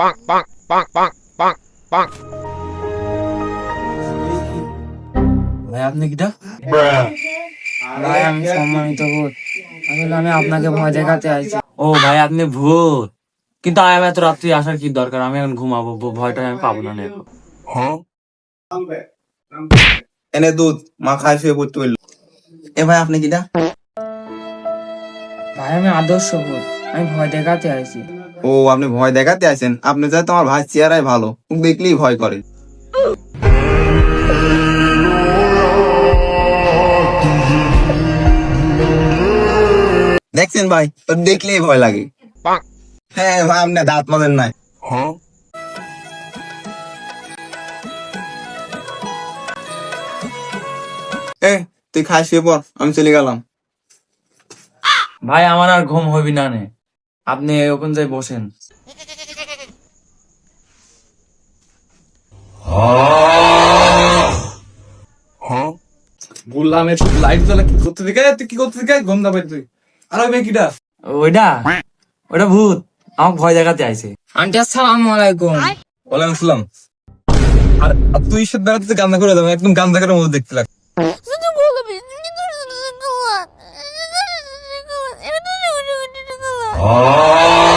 ভাই আপনি কিটা? ভাই আমি সম্মানিত ভূত। আসলে আমি আপনাকে ভয় দেখাতে আইছি। ও ভাই আপনি ভূত, কিন্তু আমি এত রাত্রি আসার কি দরকার? আমি এখন ঘুমাবো, ভয়টা আমি পাবো না এখন। এনে দুধ মা খায় শুয়ে পড়তে বললো। এ ভাই আপনি কিটা? ভাই আমি আদর্শ ভূত, আমি ভয় দেখাতে আইছি। ও আপনি ভয় দেখাতে আছেন? আপনি চাই তোমার ভাই চেহারাই ভালো, দেখলেই ভয় করে। দেখছেন ভাই, তোর দেখলেই ভয় লাগে। হ্যাঁ ভাই আপনি দাঁত মাদের নাই। এ তুই খায় শুয়ে পর, আমি চলে গেলাম। ভাই আমার আর ঘুম হবি না নে, আপনি ওখান যাই বসেন। বললাম একটু লাইট জ্বলে কি করতে দিকে, তুই কি করতে দিকে ঘুম দাবে তুই। আর ওই মেয়ে কিটা? ওইটা ওইটা ভূত, আমাকে ভয় দেখাতে আইছে। আন্টি আসসালামু আলাইকুম। ওয়ালাইকুম আসসালাম। আর আর তুই সাথে বেড়াতে গান্দা করে দেবো, একদম গান্দা করে মতো দেখতে লাগ। Oh!